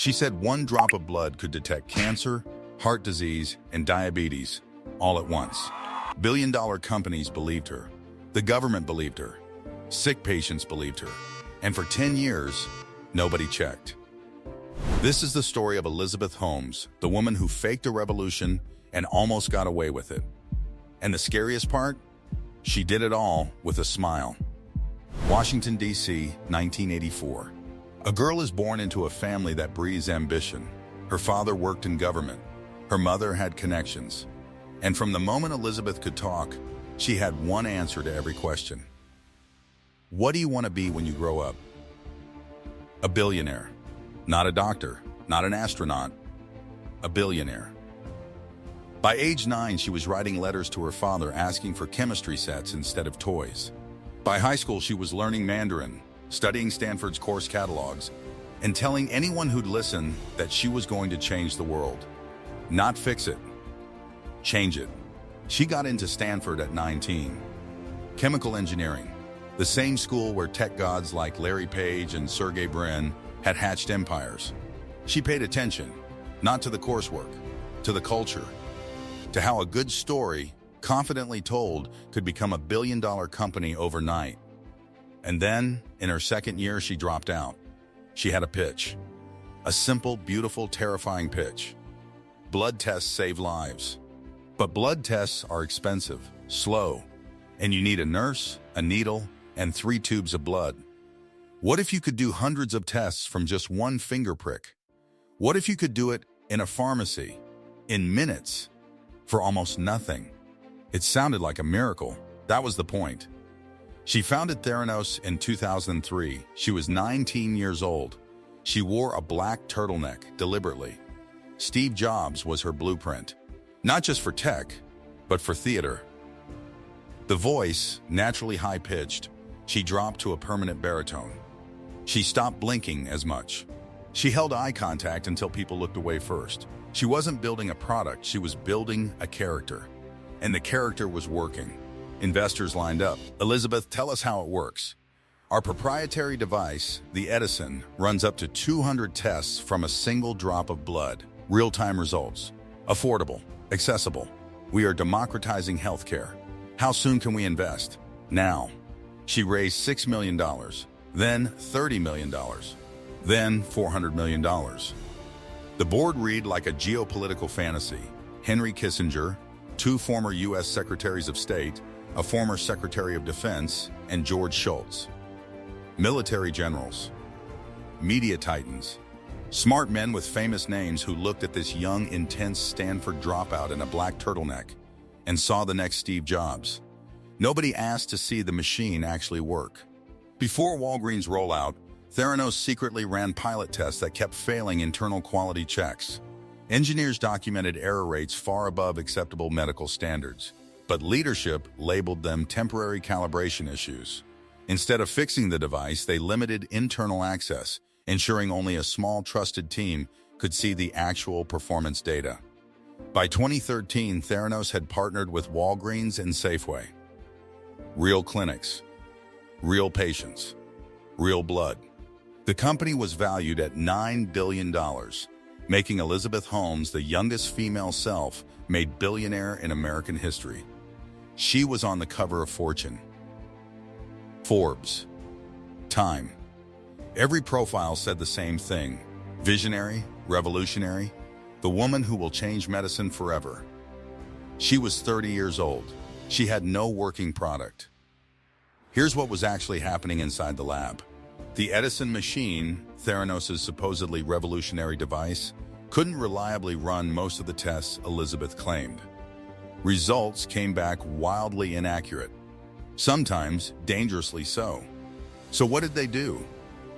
She said one drop of blood could detect cancer, heart disease, and diabetes all at once. Billion-dollar companies believed her. The government believed her. Sick patients believed her. And for 10 years, nobody checked. This is the story of Elizabeth Holmes, the woman who faked a revolution and almost got away with it. And the scariest part? She did it all with a smile. Washington, D.C., 1984. A girl is born into a family that breathes ambition. Her father worked in government. Her mother had connections. And from the moment Elizabeth could talk, she had one answer to every question. What do you want to be when you grow up? A billionaire. Not a doctor, not an astronaut. A billionaire. By age 9, she was writing letters to her father asking for chemistry sets instead of toys. By high school, she was learning Mandarin, studying Stanford's course catalogs, and telling anyone who'd listen that she was going to change the world. Not fix it. Change it. She got into Stanford at 19. Chemical engineering, the same school where tech gods like Larry Page and Sergey Brin had hatched empires. She paid attention, not to the coursework, to the culture, to how a good story, confidently told, could become a billion-dollar company overnight. And then, in her second year, she dropped out. She had a pitch. A simple, beautiful, terrifying pitch. Blood tests save lives. But blood tests are expensive, slow, and you need a nurse, a needle, and 3 tubes of blood. What if you could do hundreds of tests from just one finger prick? What if you could do it in a pharmacy, in minutes, for almost nothing? It sounded like a miracle. That was the point. She founded Theranos in 2003. She was 19 years old. She wore a black turtleneck deliberately. Steve Jobs was her blueprint, not just for tech, but for theater. The voice, naturally high-pitched, she dropped to a permanent baritone. She stopped blinking as much. She held eye contact until people looked away first. She wasn't building a product, she was building a character. And the character was working. Investors lined up. Elizabeth, tell us how it works. Our proprietary device, the Edison, runs up to 200 tests from a single drop of blood. Real-time results. Affordable. Accessible. We are democratizing healthcare. How soon can we invest? Now. She raised $6 million, then $30 million, then $400 million. The board read like a geopolitical fantasy. Henry Kissinger, 2 former U.S. Secretaries of State, a former Secretary of Defense, and George Shultz. Military generals. Media titans. Smart men with famous names who looked at this young, intense Stanford dropout in a black turtleneck and saw the next Steve Jobs. Nobody asked to see the machine actually work. Before Walgreens rollout, Theranos secretly ran pilot tests that kept failing internal quality checks. Engineers documented error rates far above acceptable medical standards, but leadership labeled them temporary calibration issues. Instead of fixing the device, they limited internal access, ensuring only a small trusted team could see the actual performance data. By 2013, Theranos had partnered with Walgreens and Safeway. Real clinics, real patients, real blood. The company was valued at $9 billion, making Elizabeth Holmes the youngest female self-made billionaire in American history. She was on the cover of Fortune, Forbes, Time. Every profile said the same thing: visionary, revolutionary, the woman who will change medicine forever. She was 30 years old. She had no working product. Here's what was actually happening inside the lab. The Edison machine, Theranos' supposedly revolutionary device, couldn't reliably run most of the tests Elizabeth claimed. Results came back wildly inaccurate, sometimes dangerously so. So what did they do?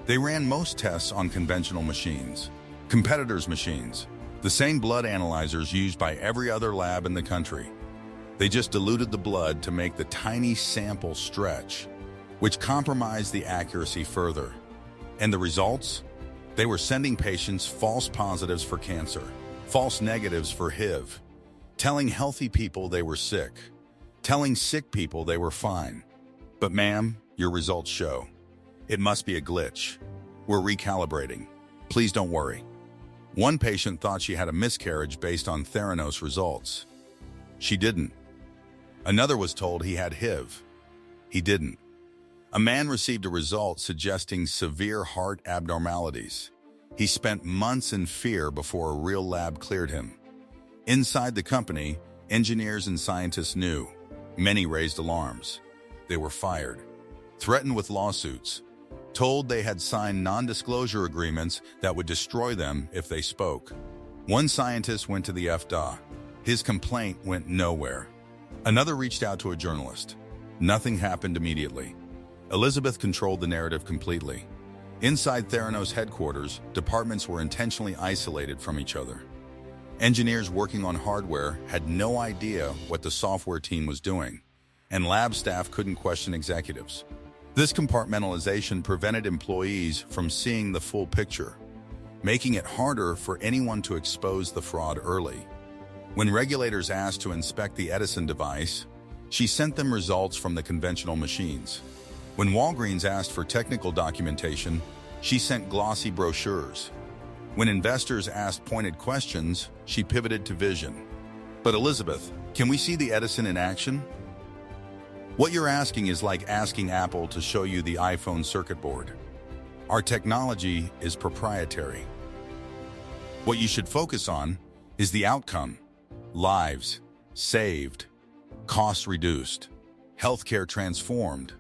They ran most tests on conventional machines, competitors' machines, the same blood analyzers used by every other lab in the country. They just diluted the blood to make the tiny sample stretch, which compromised the accuracy further. And the results? They were sending patients false positives for cancer, false negatives for HIV, telling healthy people they were sick, telling sick people they were fine. But ma'am, your results show. It must be a glitch. We're recalibrating. Please don't worry. One patient thought she had a miscarriage based on Theranos results. She didn't. Another was told he had HIV. He didn't. A man received a result suggesting severe heart abnormalities. He spent months in fear before a real lab cleared him. Inside the company, engineers and scientists knew. Many raised alarms. They were fired, threatened with lawsuits, told they had signed non-disclosure agreements that would destroy them if they spoke. One scientist went to the FDA. His complaint went nowhere. Another reached out to a journalist. Nothing happened immediately. Elizabeth controlled the narrative completely. Inside Theranos headquarters, departments were intentionally isolated from each other. Engineers working on hardware had no idea what the software team was doing, and lab staff couldn't question executives. This compartmentalization prevented employees from seeing the full picture, making it harder for anyone to expose the fraud early. When regulators asked to inspect the Edison device, she sent them results from the conventional machines. When Walgreens asked for technical documentation, she sent glossy brochures. When investors asked pointed questions, she pivoted to vision. But Elizabeth, can we see the Edison in action? What you're asking is like asking Apple to show you the iPhone circuit board. Our technology is proprietary. What you should focus on is the outcome. Lives saved, costs reduced, healthcare transformed.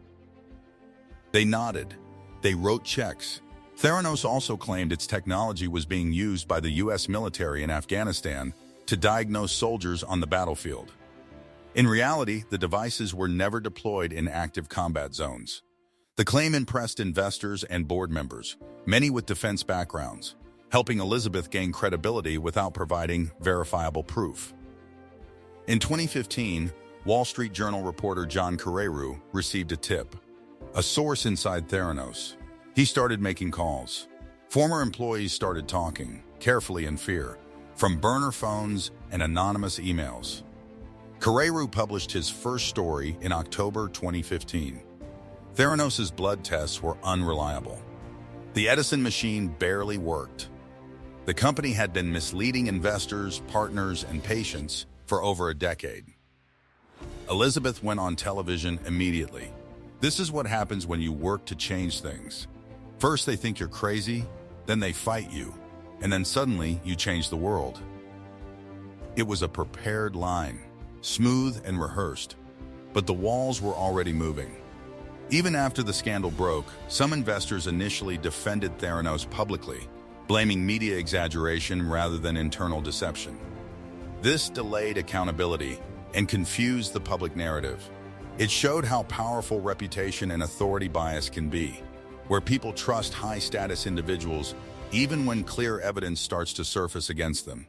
They nodded. They wrote checks. Theranos also claimed its technology was being used by the U.S. military in Afghanistan to diagnose soldiers on the battlefield. In reality, the devices were never deployed in active combat zones. The claim impressed investors and board members, many with defense backgrounds, helping Elizabeth gain credibility without providing verifiable proof. In 2015, Wall Street Journal reporter John Carreyrou received a tip. A source inside Theranos. He started making calls. Former employees started talking, carefully in fear, from burner phones and anonymous emails. Carreyrou published his first story in October 2015. Theranos's blood tests were unreliable. The Edison machine barely worked. The company had been misleading investors, partners, and patients for over a decade. Elizabeth went on television immediately. This is what happens when you work to change things. First, they think you're crazy, then they fight you, and then suddenly you change the world. It was a prepared line, smooth and rehearsed, but the walls were already moving. Even after the scandal broke, some investors initially defended Theranos publicly, blaming media exaggeration rather than internal deception. This delayed accountability and confused the public narrative. It showed how powerful reputation and authority bias can be, where people trust high-status individuals even when clear evidence starts to surface against them.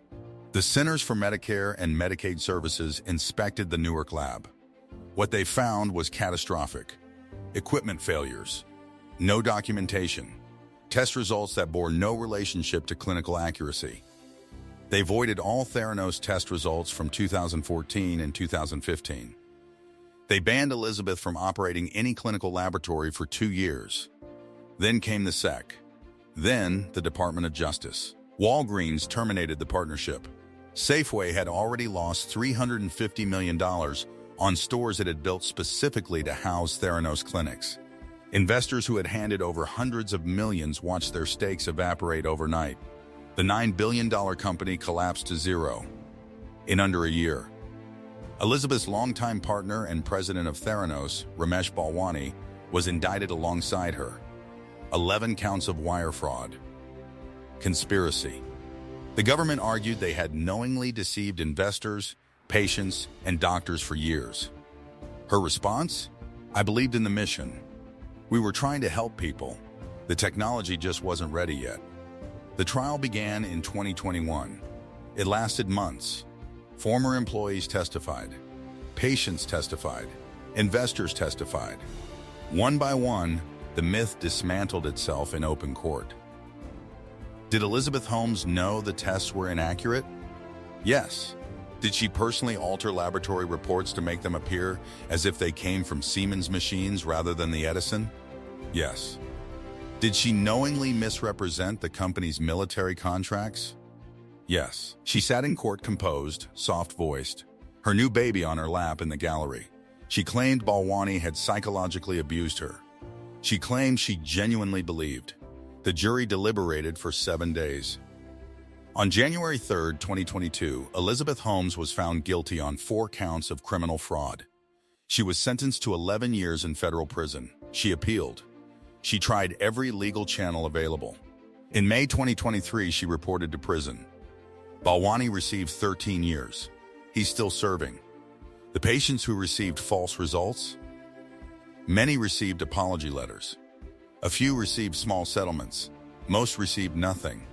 The Centers for Medicare and Medicaid Services inspected the Newark lab. What they found was catastrophic. Equipment failures, no documentation, test results that bore no relationship to clinical accuracy. They voided all Theranos test results from 2014 and 2015. They banned Elizabeth from operating any clinical laboratory for 2 years. Then came the SEC. Then the Department of Justice. Walgreens terminated the partnership. Safeway had already lost $350 million on stores it had built specifically to house Theranos clinics. Investors who had handed over hundreds of millions watched their stakes evaporate overnight. The $9 billion company collapsed to zero in under a year. Elizabeth's longtime partner and president of Theranos, Ramesh Balwani, was indicted alongside her. 11 counts of wire fraud. Conspiracy. The government argued they had knowingly deceived investors, patients, and doctors for years. Her response? I believed in the mission. We were trying to help people. The technology just wasn't ready yet. The trial began in 2021. It lasted months. Former employees testified. Patients testified. Investors testified. One by one, the myth dismantled itself in open court. Did Elizabeth Holmes know the tests were inaccurate? Yes. Did she personally alter laboratory reports to make them appear as if they came from Siemens machines rather than the Edison? Yes. Did she knowingly misrepresent the company's military contracts? Yes. She sat in court composed, soft-voiced, her new baby on her lap in the gallery. She claimed Balwani had psychologically abused her. She claimed she genuinely believed. The jury deliberated for 7 days. On January 3, 2022, Elizabeth Holmes was found guilty on 4 counts of criminal fraud. She was sentenced to 11 years in federal prison. She appealed. She tried every legal channel available. In May 2023, she reported to prison. Balwani received 13 years. He's still serving. The patients who received false results? Many received apology letters. A few received small settlements. Most received nothing.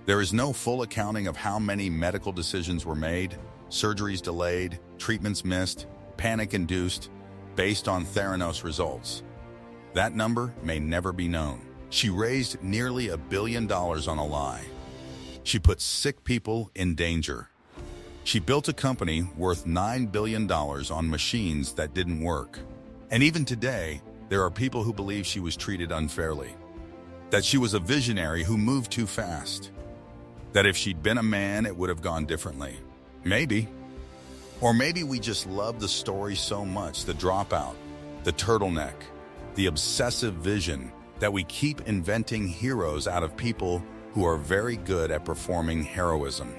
There is no full accounting of how many medical decisions were made, surgeries delayed, treatments missed, panic-induced, based on Theranos results. That number may never be known. She raised nearly $1 billion on a lie. She put sick people in danger. She built a company worth $9 billion on machines that didn't work. And even today, there are people who believe she was treated unfairly. That she was a visionary who moved too fast. That if she'd been a man, it would have gone differently. Maybe. Or maybe we just love the story so much, the dropout, the turtleneck, the obsessive vision, that we keep inventing heroes out of people who are very good at performing heroism.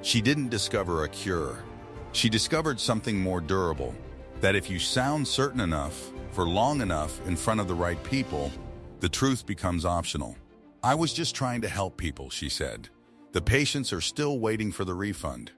She didn't discover a cure. She discovered something more durable, that if you sound certain enough, for long enough in front of the right people, the truth becomes optional. I was just trying to help people, she said. The patients are still waiting for the refund.